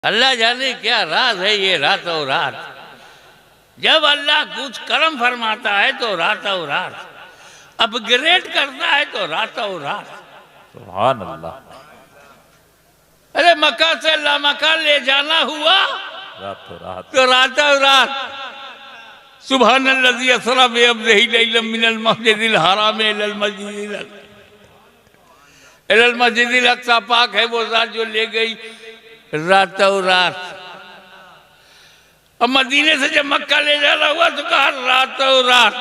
अल्लाह जाने क्या राज है ये रातों रात। जब अल्लाह कुछ कर्म फरमाता है तो रातों रात, अपग्रेड करता है तो रातों रात। सुभान अल्लाह। अरे मक्का से लामक्का ले जाना हुआ रातों रात तो रातों रात। सुब्हानल्लज़ी असरा बिअब्दिही लैलन मिनल मस्जिदिल हराम इलल मस्जिदिल अक़सा। पाक है वो ज़ात जो ले गई रातों रात। अब मदीने से जब मक्का ले जाना हुआ तो कहा रातों रात।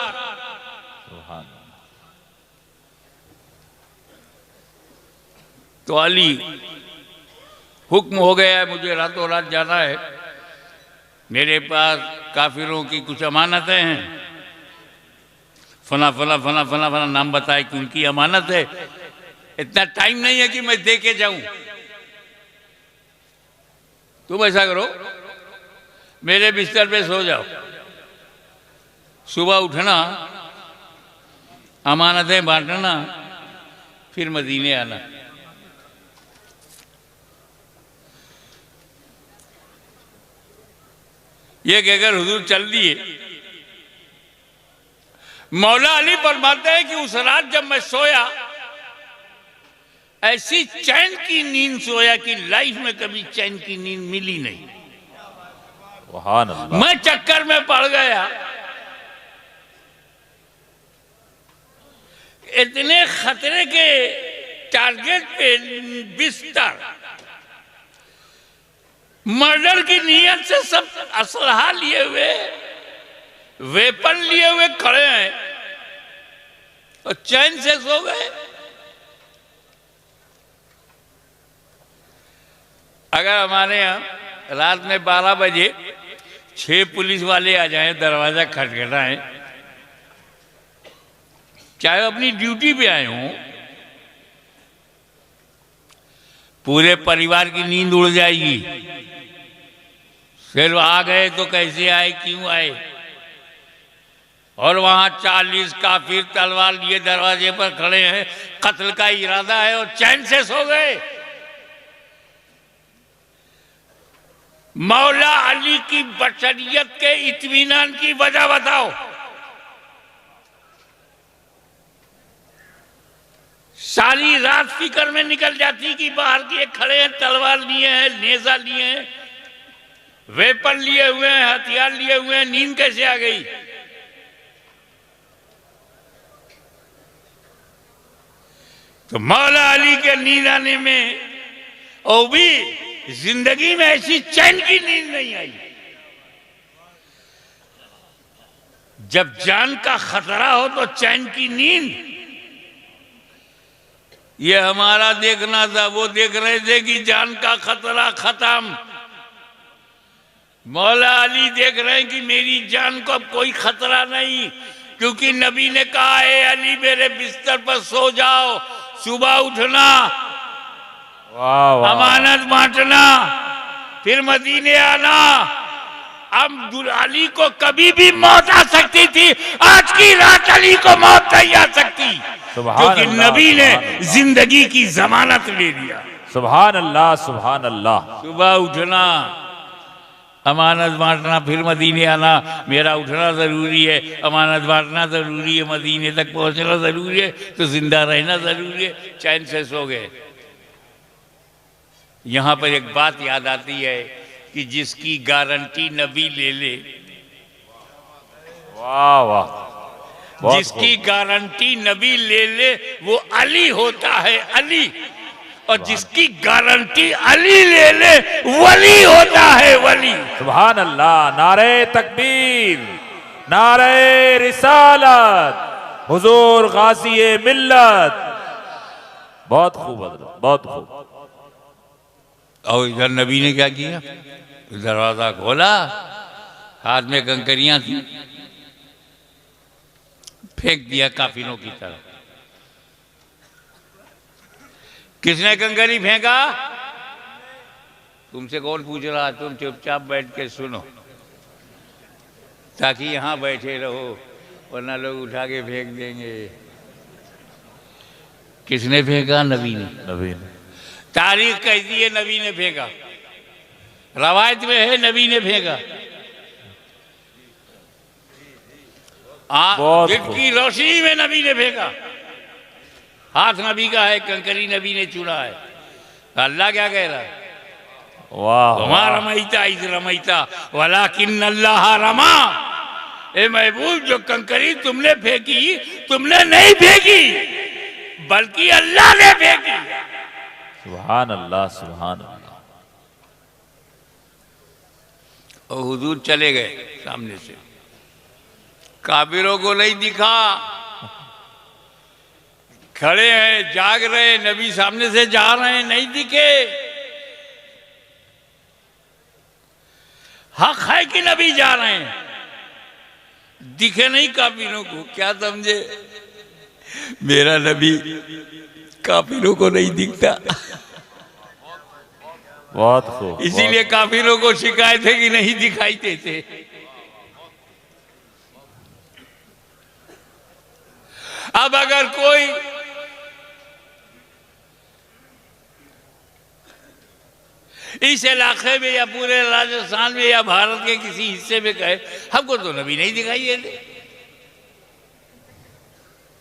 सुभान। तो अली हुक्म हो गया है, मुझे रातों रात जाना है। मेरे पास काफिरों की कुछ अमानतें हैं, फला फला फला फला फला नाम बताए कि उनकी अमानत है। इतना टाइम नहीं है कि मैं दे के जाऊं। तुम ऐसा करो, मेरे बिस्तर पे सो जाओ, सुबह उठना, अमानतें बांटना, फिर मदीने आना। ये कहकर हुजूर चल दिए। मौला अली फरमाते हैं कि उस रात जब मैं सोया, ऐसी चैन की नींद सोया कि लाइफ में कभी चैन की नींद मिली नहीं। सुभान अल्लाह। मैं चक्कर में पड़ गया। इतने खतरे के टारगेट पे बिस्तर, मर्डर की नीयत से सब असलहा लिए हुए, वेपन लिए हुए खड़े हैं और चैन से सो गए। अगर हमारे यहाँ रात में 12 बजे 6 पुलिस वाले आ जाएं, दरवाजा खटखटाएं, चाहे अपनी ड्यूटी पे आए हों, पूरे परिवार की नींद उड़ जाएगी। फिर आ गए तो कैसे आए, क्यों आए? और वहां 40 काफिर तलवार लिए दरवाजे पर खड़े हैं, कत्ल का इरादा है और चैन से सो गए। मौला अली की बशरियत के इत्मीनान की वजह बताओ। सारी रात फिक्र में निकल जाती कि बाहर के खड़े हैं, तलवार लिए हैं, नेजा लिए हैं, वेपन लिए हुए हैं, हथियार लिए हुए हैं, नींद कैसे आ गई? तो मौला अली के नींद आने में, और भी जिंदगी में ऐसी चैन की नींद नहीं आई। जब जान का खतरा हो तो चैन की नींद। ये हमारा देखना था, वो देख रहे थे कि जान का खतरा खत्म। मौला अली देख रहे हैं कि मेरी जान को अब कोई खतरा नहीं, क्योंकि नबी ने कहा है अली मेरे बिस्तर पर सो जाओ, सुबह उठना, वाह वाह। अमानत बांटना, फिर मदीने आना। अब अली को कभी भी मौत आ सकती थी, आज की रात अली को मौत नहीं आ सकती, क्योंकि नबी ने जिंदगी की जमानत ले लिया। सुभान अल्लाह सुभान अल्लाह। सुबह उठना, अमानत बांटना, फिर मदीने आना। मेरा उठना जरूरी है, अमानत बांटना जरूरी है, मदीने तक पहुंचना जरूरी है, तो जिंदा रहना जरूरी है। चैन से सो गए। यहां पर एक बात याद आती है कि जिसकी गारंटी नबी ले ले, वाह वाह। जिसकी गारंटी नबी ले ले वो अली होता है, अली। और जिसकी गारंटी अली ले ले वली होता है, वली। सुभान अल्लाह। नारे तकबीर, नारे रिसालत, हुजूर गाज़ी मिल्लत। बहुत खूब हज़रत, बहुत खूब। और इधर नबी ने क्या किया? दरवाजा खोला, हाथ में कंकरियां थी, फेंक दिया काफिरों की तरफ। किसने कंकरी फेंका? तुमसे कौन पूछ रहा? तुम चुपचाप बैठ के सुनो, ताकि यहां बैठे रहो, वरना लोग उठा के फेंक देंगे। किसने फेंका? नबी ने। नबी ने। तारीख कहती है नबी ने फेंका। रवायत में है नबी ने फेंका। दिन की रोशनी में नबी ने फेंका। हाथ नबी का है, कंकरी नबी ने चुना है। अल्लाह क्या कह रहा है? वाह वमा रमैता इज़ रमैता वलाकिन अल्लाह रमा। ए महबूब, जो कंकरी तुमने फेंकी, तुमने नहीं फेंकी बल्कि अल्लाह ने फेंकी। सुभान अल्लाह, सुभान अल्लाह। और हुजूर चले गए सामने से, काफिरों को नहीं दिखा। खड़े हैं, जाग रहे, नबी सामने से जा रहे हैं, नहीं दिखे। हक है कि नबी जा रहे हैं, दिखे नहीं काफिरों को। क्या समझे? मेरा नबी काफिरों को नहीं दिखता। बहुत खूब। इसीलिए काफिरों को शिकायत है कि नहीं दिखाई देते। अब अगर कोई इस इलाके में या पूरे राजस्थान में या भारत के किसी हिस्से में कहे हमको तो नबी नहीं दिखाई देते,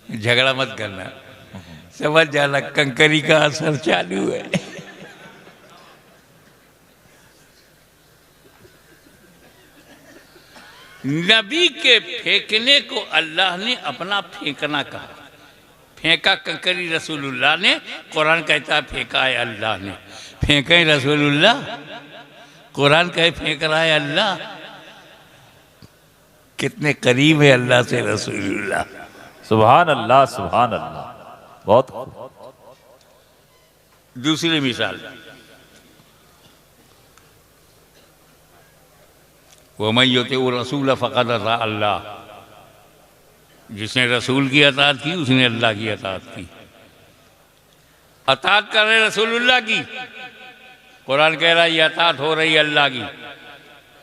झगड़ा मत करना, समझ जाना कंकरी का असर चालू है। नबी के फेंकने को अल्लाह ने अपना फेंकना कहा। फेंका कंकरी रसूलुल्लाह ने, कुरान कहता है फेंका है अल्लाह ने। फेंके रसूलुल्लाह, कुरान कहे फेंक रहा है अल्लाह। कितने करीब है अल्लाह से रसूलुल्लाह। सुभान अल्लाह, सुभान अल्लाह। बहुत खूब। दूसरी मिसाल, वमन युतिउ रसूल फ़क़द अता अल्लाह। जिसने रसूल की अताअत की उसने अल्लाह की अताअत की। अताअत कर रहे रसूलुल्लाह की, कुरान कह रहा है ये अताअत हो रही है अल्लाह की।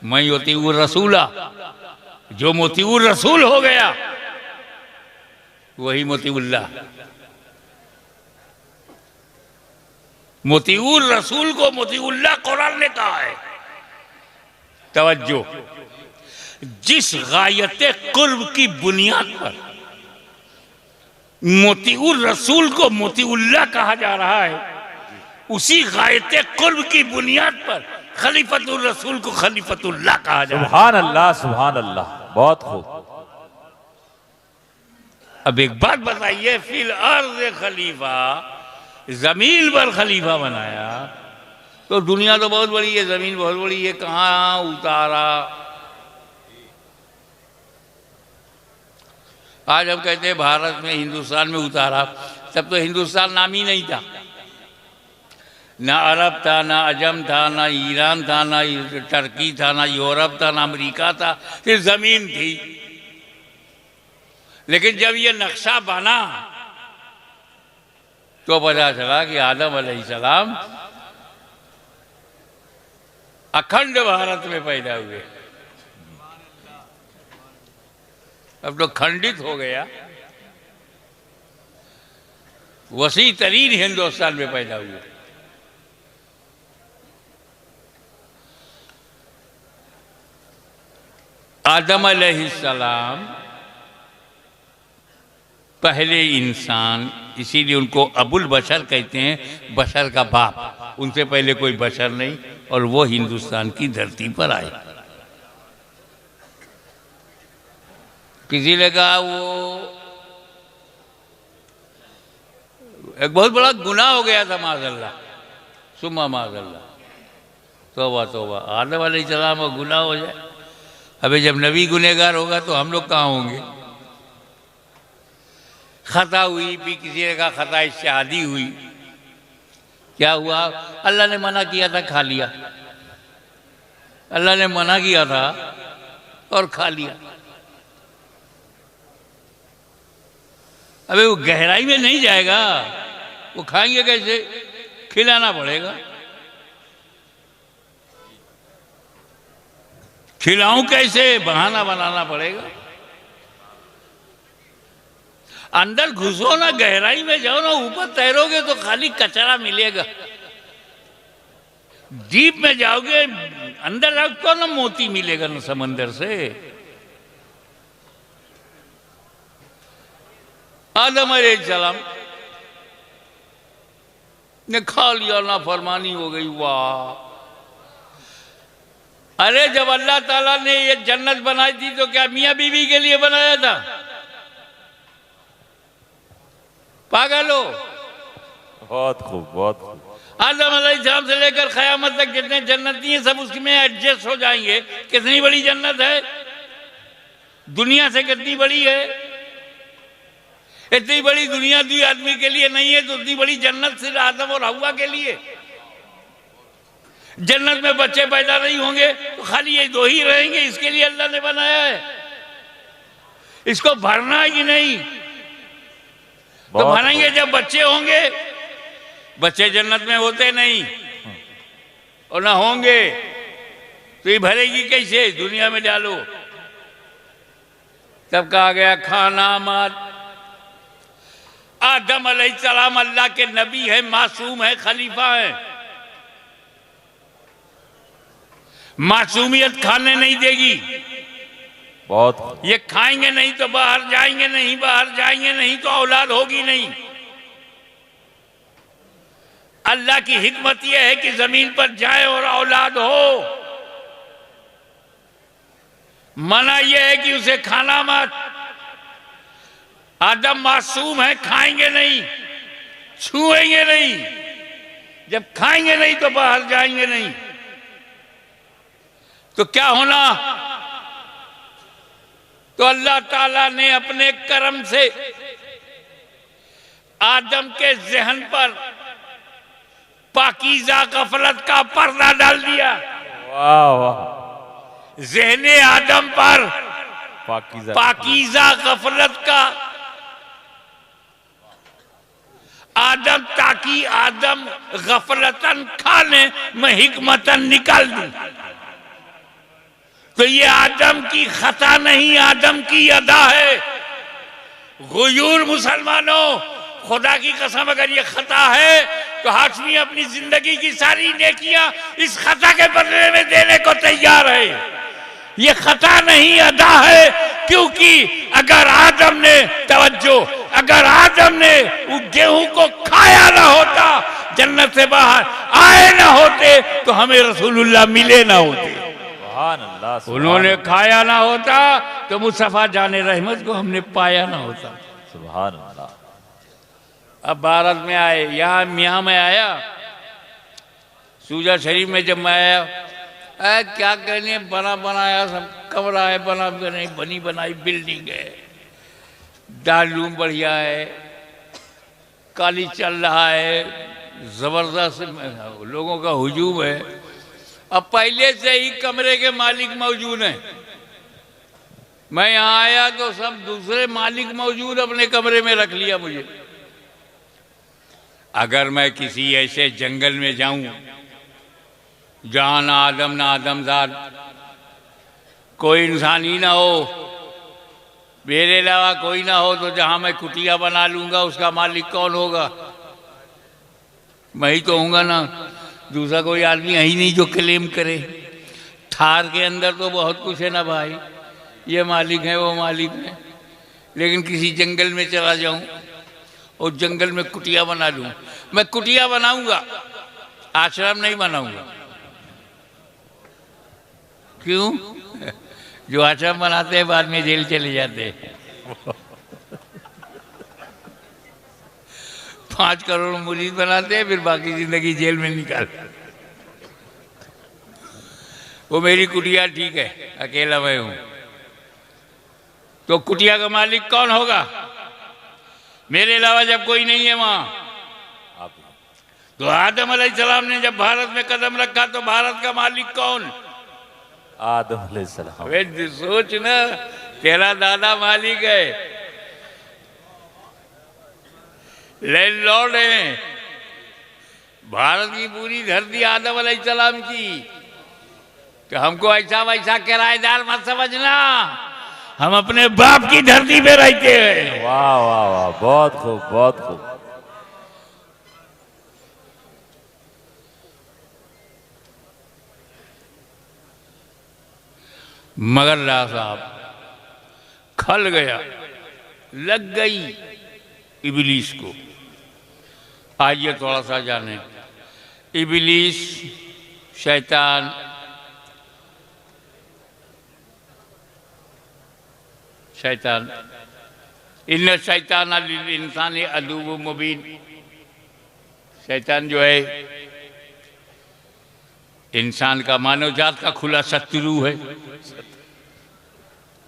मैं युतिउ रसूला, जो मुतिउर रसूल हो गया वही मुतिउल्लाह। मुतिउर रसूल को मुतिउल्लाह कुरान ने कहा है। तवज्जो, जिस गायते कुर्ब की बुनियाद पर मोतीउर रसूल को मोतीउल्लाह कहा जा रहा है, उसी गायते कुर्ब की बुनियाद पर खलीफतुर रसूल को खलीफतुल्लाह कहा जा रहा है। सुभान अल्लाह, सुभान अल्लाह। बहुत खूब। अब एक बात बताइए, फिल अर्ज़ खलीफा, जमीन पर खलीफा बनाया तो दुनिया तो बहुत बड़ी है, जमीन बहुत बड़ी है, कहाँ उतारा? आज हम कहते हैं भारत में, हिंदुस्तान में उतारा, तब तो हिंदुस्तान नाम ही नहीं था। ना अरब था, ना अजम था, ना ईरान था, ना टर्की था, ना यूरोप था, ना अमेरिका था, सिर्फ जमीन थी। लेकिन जब ये नक्शा बना तो पता चला कि आदम अलैहिस्सलाम अखंड भारत में पैदा हुए। अब तो खंडित हो गया, वसी तरीन हिंदुस्तान में पैदा हुए। आदम अलैहिस्सलाम पहले इंसान, इसीलिए उनको अबुल बशर कहते हैं, बशर का बाप। उनसे पहले कोई बशर नहीं, और वो हिंदुस्तान की धरती पर आए। किसी ने कहा वो एक बहुत बड़ा गुनाह हो गया था, माज़अल्लाह सुम्मा माज़अल्लाह, तौबा तौबा, आदम अलैहिस्सलाम का गुनाह हो जाए। अबे जब नबी गुनहगार होगा तो हम लोग कहाँ होंगे? खता हुई भी, किसी ने कहा खता इश्तिहादी हुई। क्या हुआ? अल्लाह ने मना किया था, खा लिया। अल्लाह ने मना किया था और खा लिया। अबे वो गहराई में नहीं जाएगा, वो खाएंगे कैसे? खिलाना पड़ेगा। खिलाऊं कैसे? बहाना बनाना पड़ेगा। अंदर घुसो ना, गहराई में जाओ ना, ऊपर तैरोगे तो खाली कचरा मिलेगा। डीप में जाओगे, अंदर जाओ तो ना मोती मिलेगा ना समंदर से। आदम अलैहिस्सलाम ने खा लिया, ना फरमानी हो गई। वाह! अरे जब अल्लाह ताला ने ये जन्नत बनाई थी तो क्या मियां बीवी के लिए बनाया था? पागल हो। बहुत खूब, बहुत खूब। आदम अलैहिस्सलाम से लेकर क़यामत तक जितने जन्नती हैं सब उसमें एडजस्ट हो जाएंगे। कितनी बड़ी जन्नत है, दुनिया से कितनी बड़ी है। इतनी बड़ी दुनिया दी आदमी के लिए नहीं है तो उतनी बड़ी जन्नत सिर्फ आदम और हव्वा के लिए। जन्नत में बच्चे पैदा नहीं होंगे तो खाली ये दो ही रहेंगे, इसके लिए अल्लाह ने बनाया है। इसको भरना है कि नहीं? तो भरेंगे जब बच्चे होंगे। बच्चे जन्नत में होते नहीं और ना होंगे तो ये भरेगी कैसे? दुनिया में डालो। तब कहा गया खाना मत। आदम अलैहिस्सलाम अल्लाह के नबी है, मासूम है, खलीफा है। मासूमियत खाने नहीं देगी। बहुत। ये खाएंगे नहीं तो बाहर जाएंगे नहीं, बाहर जाएंगे नहीं तो औलाद होगी नहीं। अल्लाह की हिकमत यह है कि जमीन पर जाए और औलाद हो। मना यह है कि उसे खाना मत। आदम मासूम है, खाएंगे नहीं, छुएंगे नहीं। जब खाएंगे नहीं तो बाहर जाएंगे नहीं तो क्या होना? तो अल्लाह ताला ने अपने करम से आदम के ज़हन पर पाकीज़ा गफलत का पर्दा डाल दिया। वाह वाह। ज़हने आदम पर पाकीज़ा गफलत का आदम, ताकि आदम गफलतन खाने में हिकमतन निकाल दूं। तो ये आदम की खता नहीं, आदम की अदा है। गुयूर मुसलमानों, खुदा की कसम अगर ये खता है तो हाशमी अपनी जिंदगी की सारी नेकियां इस खता के बदले में देने को तैयार है। ये खता नहीं, अदा है। क्योंकि अगर आदम ने, तवज्जो, अगर आदम ने उस गेहूं को खाया ना होता, जन्नत से बाहर आए ना होते तो हमें रसूलुल्लाह मिले ना होते। उन्होंने खाया ना होता तो मुस्तफा जाने रहमत को हमने पाया ना होता। सुभान अल्लाह। अब भारत में आए, यहाँ में आया, सूजा शरीफ में जब मैं आया, क्या कहने, बना बनाया सब कमरा है, बना नहीं, बनी बनाई बिल्डिंग है, दारूम बढ़िया है, काली चल रहा है, जबरदस्त लोगों का हुजूम है। अब पहले से ही कमरे के मालिक मौजूद हैं। मैं यहाँ आया तो सब दूसरे मालिक मौजूद अपने कमरे में रख लिया मुझे। अगर मैं किसी ऐसे जंगल में जाऊं जहां ना आदम ना आदमजाद, कोई इंसान ही ना हो, मेरे अलावा कोई ना हो, तो जहां मैं कुटिया बना लूंगा उसका मालिक कौन होगा? मैं ही तो होऊंगा ना, दूसरा कोई आदमी है ही नहीं जो क्लेम करे। थार के अंदर तो बहुत कुछ है ना भाई, ये मालिक है वो मालिक है। लेकिन किसी जंगल में चला जाऊं और जंगल में कुटिया बना लूं, मैं कुटिया बनाऊंगा, आश्रम नहीं बनाऊंगा। क्यों? जो आश्रम बनाते हैं बाद में जेल चले जाते हैं। 5 करोड़ मुरीद बनाते हैं, फिर बाकी जिंदगी जेल में निकाल। वो मेरी कुटिया ठीक है, अकेला मैं हूं। तो कुटिया का मालिक कौन होगा? मेरे अलावा जब कोई नहीं है वहां। तो आदम अलैहिस्सलाम ने जब भारत में कदम रखा तो भारत का मालिक कौन? आदम अलैहिस्सलाम। वे सोच ना, तेरा दादा मालिक है, लैंडलॉर्ड है। भारत की पूरी धरती आदम अलैहिस्सलाम की। तो हमको ऐसा वैसा किराएदार मत समझना, हम अपने बाप की धरती पे रहते हैं। वाह वाह वाह, बहुत खूब, बहुत खूब। मगर राव साहब खल गया, लग गई इबलीस को। आइए थोड़ा सा जाने इबलीस, शैतान, शैतान इन्न शैतान लिल इंसान अदुव्वुम मुबीन। शैतान जो है इंसान का, मानव जात का खुला शत्रु है,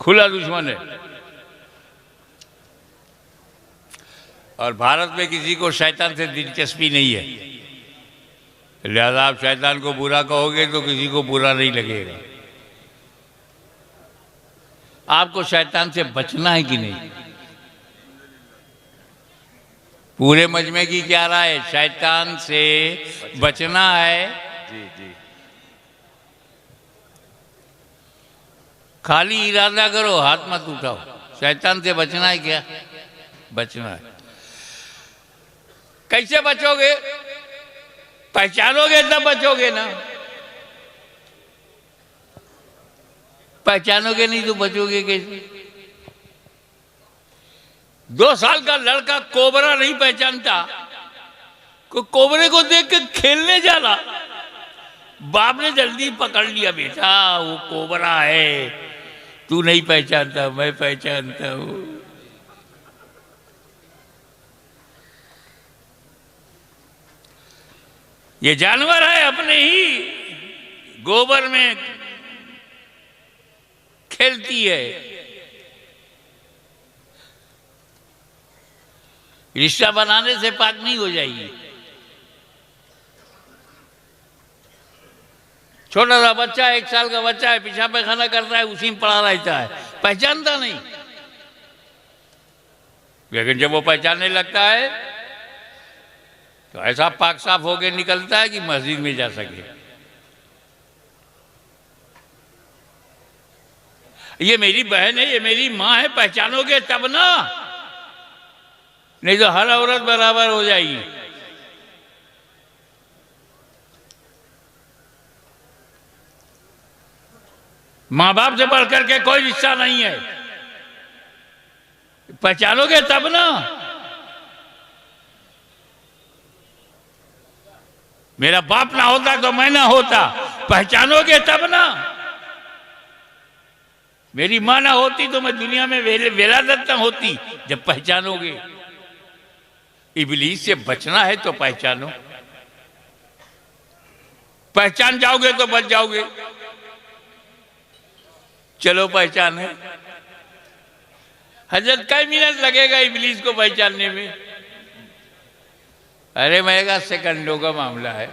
खुला दुश्मन है। और भारत में किसी को शैतान से दिलचस्पी नहीं है, लिहाजा आप शैतान को बुरा कहोगे तो किसी को बुरा नहीं लगेगा। आपको शैतान से बचना है कि नहीं? पूरे मजमे की क्या राय है? शैतान से बचना है। जी जी। खाली इरादा करो, हाथ मत उठाओ। शैतान से बचना है क्या? बचना है। कैसे बचोगे? पहचानोगे तब बचोगे ना, पहचानोगे नहीं तो बचोगे कैसे? 2 साल का लड़का कोबरा नहीं पहचानता, कोबरे को देख के खेलने जाना, बाप ने जल्दी पकड़ लिया, बेटा वो कोबरा है, तू नहीं पहचानता, मैं पहचानता हूं। ये जानवर है, अपने ही गोबर में खेलती है। रिश्ता बनाने से पाक नहीं हो जाएगी। छोटा सा बच्चा, 1 साल का बच्चा है, पेशाब पैखाना करता है, उसी में पड़ा रहता है, पहचानता नहीं। लेकिन जब वो पहचानने लगता है तो ऐसा पाक साफ होके निकलता है कि मस्जिद में जा सके। ये मेरी बहन है, ये मेरी माँ है, पहचानोगे तब ना, नहीं तो हर औरत बराबर हो जाएगी। माँ बाप से बढ़कर के कोई रिश्ता नहीं है, पहचानोगे तब ना। मेरा बाप ना होता तो मैं ना होता, पहचानोगे तब ना। मेरी माँ ना होती तो मैं दुनिया में वेलादत ना होती, जब पहचानोगे। इबलीस से बचना है तो पहचानो, पहचान जाओगे तो बच जाओगे। चलो पहचाने। हजरत कई मिनट लगेगा इबलीस को पहचानने में? अरे मैं सेकंडों का मामला है।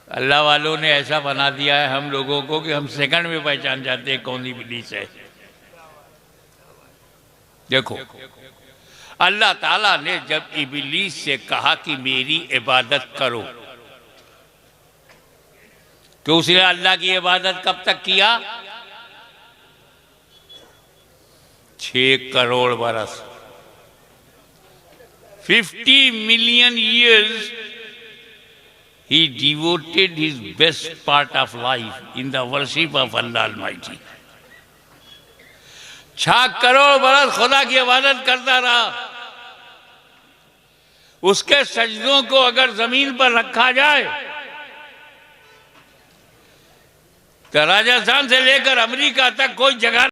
अल्लाह वालों ने ऐसा बना दिया है हम लोगों को कि हम सेकंड में पहचान जाते हैं कौन इबलीस है। देखो, अल्लाह ताला ने जब इबलीस से कहा कि मेरी इबादत करो, तो उसने अल्लाह की इबादत कब तक किया? 6 करोड़ बरस, 50 million years he devoted his best part of life in the worship of Allah Almighty। 6 crore बरस खुदा की इबादत करता रहा। उसके सजदों को अगर जमीन पर रखा जाए तो राजस्थान से लेकर अमेरिका तक कोई जगह